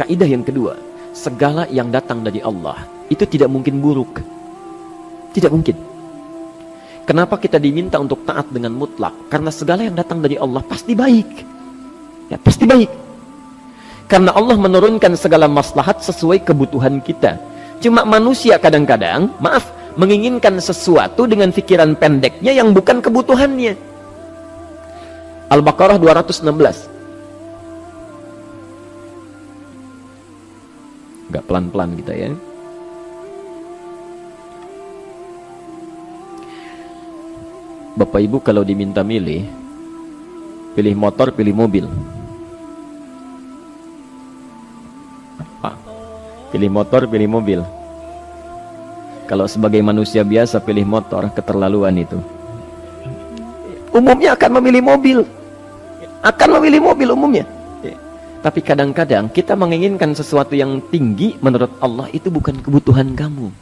kaidah yang kedua, segala yang datang dari Allah itu tidak mungkin buruk. Tidak mungkin. Kenapa kita diminta untuk taat dengan mutlak? Karena segala yang datang dari Allah pasti baik. Ya, pasti baik. Karena Allah menurunkan segala maslahat sesuai kebutuhan kita. Cuma manusia kadang-kadang, menginginkan sesuatu dengan pikiran pendeknya yang bukan kebutuhannya. Al-Baqarah 216. Agak pelan-pelan kita ya. Bapak Ibu kalau diminta milih, pilih motor, pilih mobil. Apa? Pilih motor, pilih mobil. Kalau sebagai manusia biasa pilih motor, keterlaluan itu. Umumnya akan memilih mobil. Akan memilih mobil umumnya. Tapi kadang-kadang kita menginginkan sesuatu yang tinggi, menurut Allah itu bukan kebutuhan kamu.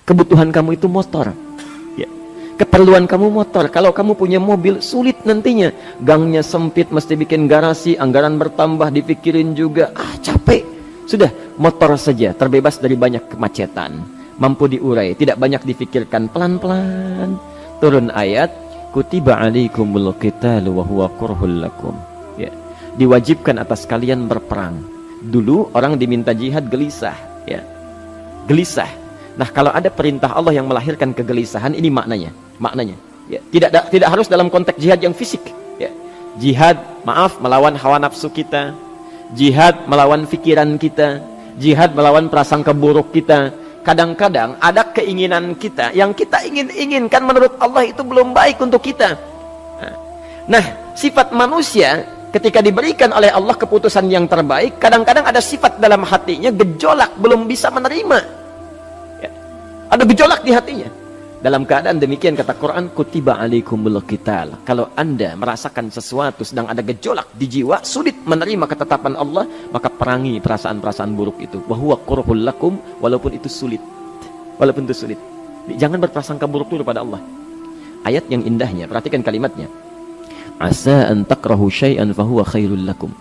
Kebutuhan kamu itu motor. Keperluan kamu motor. Kalau kamu punya mobil, sulit nantinya. Gangnya sempit, mesti bikin garasi, anggaran bertambah, dipikirin juga. Capek. Sudah, motor saja, terbebas dari banyak kemacetan. Mampu diurai, tidak banyak difikirkan. Pelan-pelan. Turun ayat, kutiba alaikumul qitalu wa huwa kurhul lakum. Ya. Diwajibkan atas kalian berperang. Dulu orang diminta jihad gelisah. Ya. Gelisah. Nah, kalau ada perintah Allah yang melahirkan kegelisahan, ini maknanya. Ya, tidak harus dalam konteks jihad yang fisik. Ya. Jihad, melawan hawa nafsu kita. Jihad melawan pikiran kita. Jihad melawan prasangka buruk kita. Kadang-kadang ada keinginan kita yang kita inginkan menurut Allah itu belum baik untuk kita. Nah, sifat manusia ketika diberikan oleh Allah keputusan yang terbaik, kadang-kadang ada sifat dalam hatinya gejolak, belum bisa menerima. Ya. Ada gejolak di hatinya. Dalam keadaan demikian kata Quran, kutiba alaikumul qital. Kalau Anda merasakan sesuatu sedang ada gejolak di jiwa, sulit menerima ketetapan Allah, maka perangi perasaan-perasaan buruk itu. Wa huwa kurhul lakum, walaupun itu sulit. Walaupun itu sulit. Jangan berprasangka buruk dulu pada Allah. Ayat yang indahnya, perhatikan kalimatnya. Asa an takrahu syai'an fahuwa khairul lakum.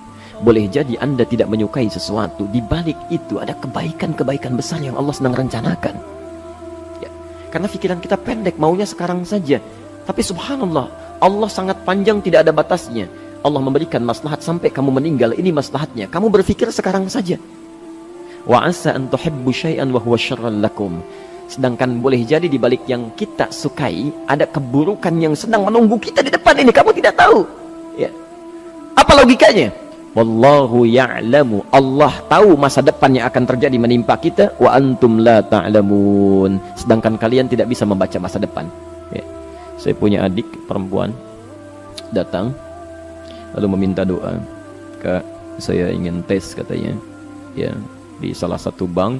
Boleh jadi Anda tidak menyukai sesuatu, di balik itu ada kebaikan-kebaikan besar yang Allah sedang rencanakan. Karena pikiran kita pendek, maunya sekarang saja. Tapi subhanallah, Allah sangat panjang, tidak ada batasnya. Allah memberikan maslahat sampai kamu meninggal, ini maslahatnya. Kamu berpikir sekarang saja. Wa asa an tuhibbu syai'an wa huwa syarrul lakum. Sedangkan boleh jadi di balik yang kita sukai ada keburukan yang sedang menunggu kita di depan ini, kamu tidak tahu. Ya. Apa logikanya? Wallahu ya'lamu. Allah tahu masa depan yang akan terjadi menimpa kita. Wa antum la ta'lamun. Sedangkan kalian tidak bisa membaca masa depan. Ya. Saya punya adik perempuan datang lalu meminta doa. Kak, saya ingin tes katanya. Ya, di salah satu bank.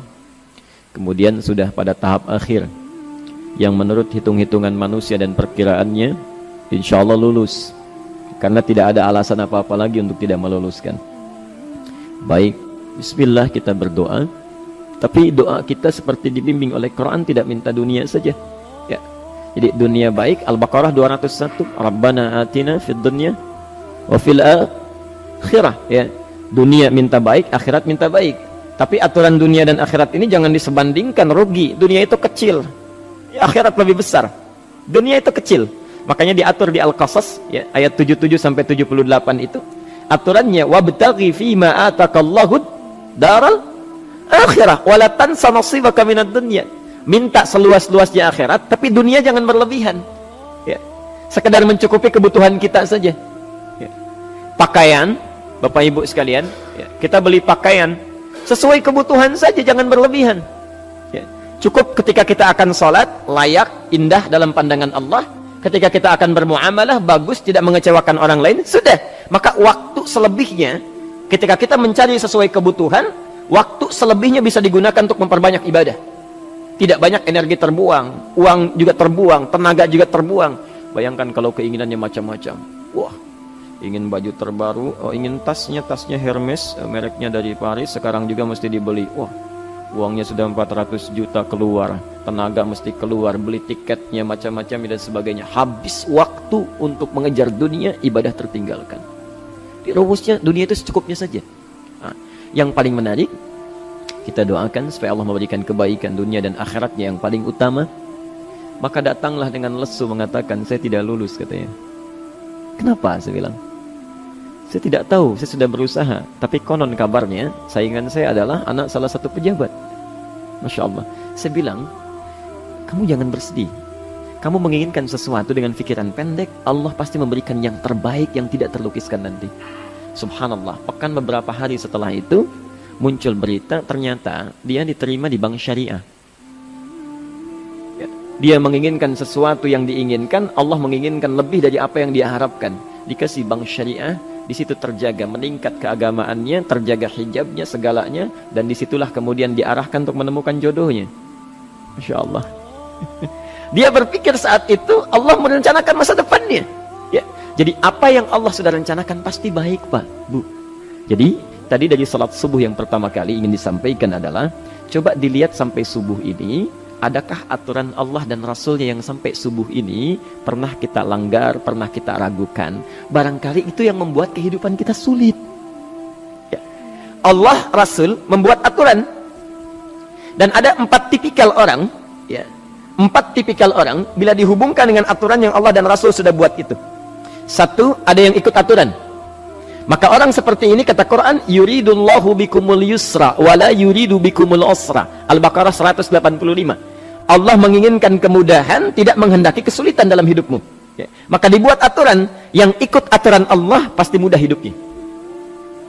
Kemudian sudah pada tahap akhir yang menurut hitung-hitungan manusia dan perkiraannya insya Allah lulus. Karena tidak ada alasan apa-apa lagi untuk tidak meluluskan. Baik, bismillah kita berdoa. Tapi doa kita seperti dibimbing oleh Quran, tidak minta dunia saja. Ya. Jadi dunia baik, Al-Baqarah 201. Rabbana atina fid dunya wa fil akhirah. Ya. Dunia minta baik, akhirat minta baik. Tapi aturan dunia dan akhirat ini jangan disebandingkan, rugi. Dunia itu kecil, akhirat lebih besar. Dunia itu kecil. Makanya diatur di Al-Qasas ya, ayat 77 sampai 78 itu aturannya wabtaghi fima atakallahu daral akhirah wala tansa nasibaka minad dunya. Minta seluas-luasnya akhirat, tapi dunia jangan berlebihan. Ya. Sekedar mencukupi kebutuhan kita saja. Ya. Pakaian, Bapak Ibu sekalian, ya, kita beli pakaian sesuai kebutuhan saja, jangan berlebihan. Ya. Cukup ketika kita akan sholat, layak, indah dalam pandangan Allah. Ketika kita akan bermuamalah, bagus, tidak mengecewakan orang lain, sudah. Maka waktu selebihnya, ketika kita mencari sesuai kebutuhan, waktu selebihnya bisa digunakan untuk memperbanyak ibadah. Tidak banyak energi terbuang, uang juga terbuang, tenaga juga terbuang. Bayangkan kalau keinginannya macam-macam. Wah, ingin baju terbaru, ingin tasnya Hermes, mereknya dari Paris, sekarang juga mesti dibeli. Wah, uangnya sudah 400 juta keluar, tenaga mesti keluar, beli tiketnya macam-macam dan sebagainya. Habis waktu untuk mengejar dunia, ibadah tertinggalkan. Di rumusnya dunia itu secukupnya saja. Nah, Yang paling menarik, kita doakan supaya Allah memberikan kebaikan dunia dan akhiratnya yang paling utama. Maka datanglah dengan lesu mengatakan, saya tidak lulus katanya. Kenapa? Saya bilang, saya tidak tahu, saya sudah berusaha. Tapi konon kabarnya, saingan saya adalah anak salah satu pejabat. Masya Allah. Saya bilang, kamu jangan bersedih. Kamu menginginkan sesuatu dengan pikiran pendek, Allah pasti memberikan yang terbaik yang tidak terlukiskan nanti. Subhanallah, pekan beberapa hari setelah itu, muncul berita, ternyata dia diterima di bank syariah. Ya, dia menginginkan sesuatu yang diinginkan, Allah menginginkan lebih dari apa yang dia harapkan. Dikasih bank syariah, di situ terjaga, meningkat keagamaannya, terjaga hijabnya, segalanya, dan disitulah kemudian diarahkan untuk menemukan jodohnya. Masya Allah. Dia berpikir saat itu Allah merencanakan masa depannya. Ya. Jadi apa yang Allah sudah rencanakan pasti baik, Pak, Bu. Jadi tadi dari salat subuh yang pertama kali ingin disampaikan adalah, coba dilihat sampai subuh ini, adakah aturan Allah dan Rasulnya yang sampai subuh ini pernah kita langgar, pernah kita ragukan. Barangkali itu yang membuat kehidupan kita sulit. Ya. Allah, Rasul membuat aturan. Dan ada 4 tipikal orang, ya, 4 tipikal orang bila dihubungkan dengan aturan yang Allah dan Rasul sudah buat itu. 1, ada yang ikut aturan. Maka orang seperti ini kata Quran, yuridullahu bikumul yusra wala yuridu bikumul usra. Al-Baqarah 185. Allah menginginkan kemudahan, tidak menghendaki kesulitan dalam hidupmu. Ya. Maka dibuat aturan, yang ikut aturan Allah pasti mudah hidupnya.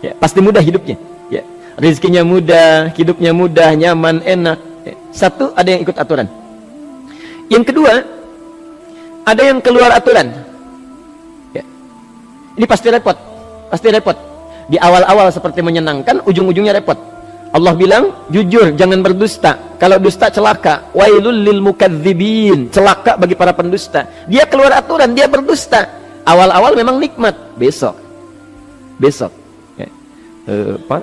Ya, pasti mudah hidupnya. Ya. Rizkinya mudah, hidupnya mudah, nyaman, enak. Ya. 1, ada yang ikut aturan. Yang kedua, ada yang keluar aturan. Ya. Ini pasti repot. Pasti repot. Di awal-awal seperti menyenangkan, ujung-ujungnya repot. Allah bilang, jujur, jangan berdusta. Kalau dusta celaka. Wailul lil mukadzibin. Celaka bagi para pendusta. Dia keluar aturan, dia berdusta. Awal-awal memang nikmat. Besok. Ya. Pak,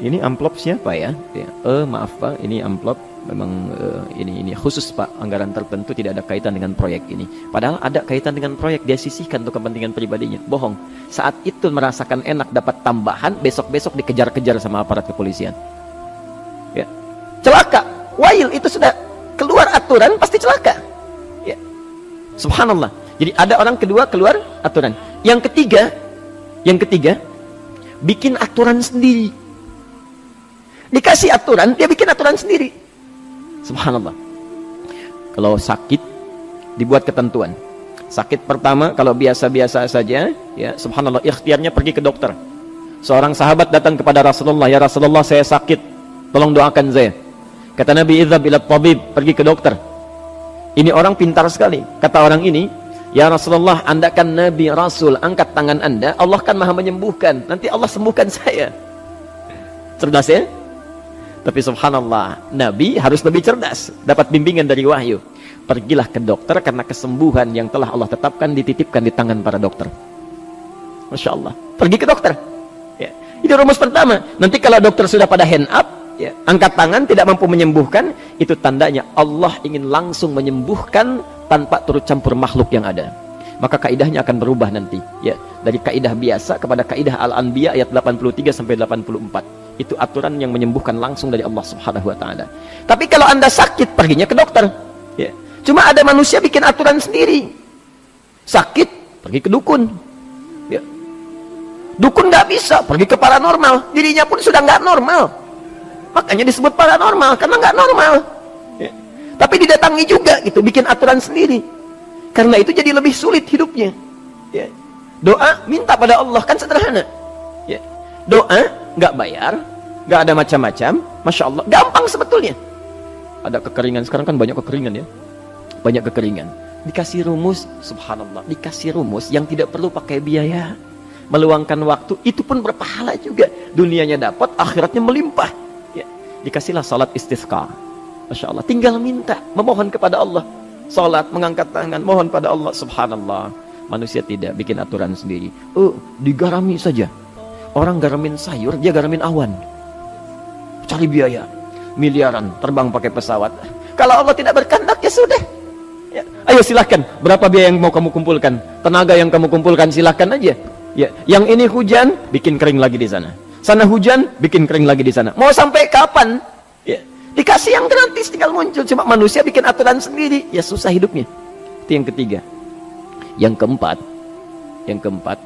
ini amplop siapa ya? Ya. Maaf Pak, ini amplop memang ini khusus Pak, anggaran tertentu, tidak ada kaitan dengan proyek ini. Padahal ada kaitan dengan proyek, dia sisihkan untuk kepentingan pribadinya. Bohong. Saat itu merasakan enak dapat tambahan, besok-besok dikejar-kejar sama aparat kepolisian. Ya. Celaka. Wail, itu sudah keluar aturan pasti celaka. Ya. Subhanallah. Jadi ada orang kedua keluar aturan. Yang ketiga bikin aturan sendiri. Dikasih aturan, dia bikin aturan sendiri. Subhanallah. Kalau sakit, dibuat ketentuan. Sakit pertama, kalau biasa-biasa saja, ya subhanallah, ikhtiarnya pergi ke dokter. Seorang sahabat datang kepada Rasulullah, ya Rasulullah, saya sakit, tolong doakan saya. Kata Nabi, idhab ila tabib, pergi ke dokter. Ini orang pintar sekali. Kata orang ini, ya Rasulullah, Anda kan Nabi Rasul, angkat tangan Anda, Allah kan maha menyembuhkan, nanti Allah sembuhkan saya. Cerdas ya? Tapi subhanallah, Nabi harus lebih cerdas, dapat bimbingan dari wahyu. Pergilah ke dokter, karena kesembuhan yang telah Allah tetapkan dititipkan di tangan para dokter. Masya Allah, pergi ke dokter. Ya. Itu rumus pertama. Nanti kalau dokter sudah pada hand up, ya, angkat tangan, tidak mampu menyembuhkan, itu tandanya Allah ingin langsung menyembuhkan tanpa turut campur makhluk yang ada. Maka kaidahnya akan berubah nanti, ya, dari kaidah biasa kepada kaidah Al-Anbiya ayat 83 sampai 84. Itu aturan yang menyembuhkan langsung dari Allah Subhanahu wa taala. Tapi kalau Anda sakit, perginya ke dokter. Ya. Cuma ada manusia bikin aturan sendiri. Sakit, pergi ke dukun. Ya. Dukun nggak bisa, pergi ke paranormal. Dirinya pun sudah nggak normal. Makanya disebut paranormal, karena nggak normal. Ya. Tapi didatangi juga, gitu, bikin aturan sendiri. Karena itu jadi lebih sulit hidupnya. Ya. Doa, minta pada Allah, kan sederhana. Ya. Doa, nggak bayar, nggak ada macam-macam, Masya Allah, gampang sebetulnya. Ada kekeringan, sekarang kan banyak kekeringan ya, banyak kekeringan. Dikasih rumus, subhanallah, dikasih rumus yang tidak perlu pakai biaya, meluangkan waktu, itu pun berpahala juga. Dunianya dapat, akhiratnya melimpah. Ya. Dikasihlah salat istisqa, Masya Allah, tinggal minta, memohon kepada Allah. Salat, mengangkat tangan, mohon pada Allah, subhanallah. Manusia tidak bikin aturan sendiri. Digarami saja. Orang garamin sayur, dia garamin awan. Cari biaya miliaran, terbang pakai pesawat. Kalau Allah tidak berkehendak, ya sudah. Ya. Ayo silahkan, berapa biaya yang mau kamu kumpulkan, tenaga yang kamu kumpulkan, silahkan aja. Ya. Yang ini hujan, bikin kering lagi di sana. Sana hujan, bikin kering lagi di sana. Mau sampai kapan? Ya. Dikasih yang gratis, tinggal muncul. Cuma manusia bikin aturan sendiri, ya susah hidupnya. Itu yang ketiga. Yang keempat,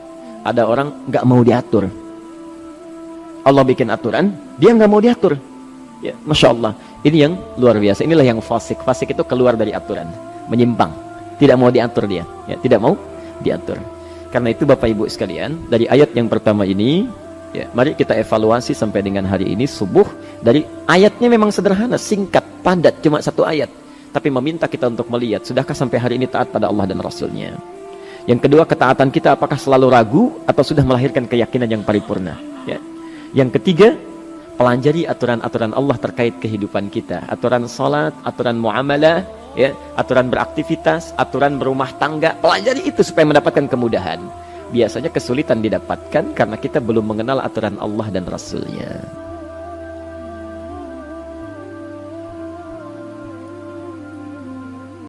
ada orang nggak mau diatur. Allah bikin aturan, dia nggak mau diatur. Ya, Masya Allah. Ini yang luar biasa. Inilah yang fasik. Fasik itu keluar dari aturan, menyimpang, tidak mau diatur dia. Ya, tidak mau diatur. Karena itu Bapak Ibu sekalian, dari ayat yang pertama ini, ya, mari kita evaluasi sampai dengan hari ini subuh. Dari ayatnya memang sederhana, singkat, padat, cuma satu ayat. Tapi meminta kita untuk melihat, sudahkah sampai hari ini taat pada Allah dan Rasulnya? Yang kedua, ketaatan kita apakah selalu ragu atau sudah melahirkan keyakinan yang paripurna? Ya. Yang ketiga, pelajari aturan-aturan Allah terkait kehidupan kita. Aturan salat, aturan muamalah, ya, aturan beraktivitas, aturan berumah tangga. Pelajari itu supaya mendapatkan kemudahan. Biasanya kesulitan didapatkan karena kita belum mengenal aturan Allah dan Rasulnya.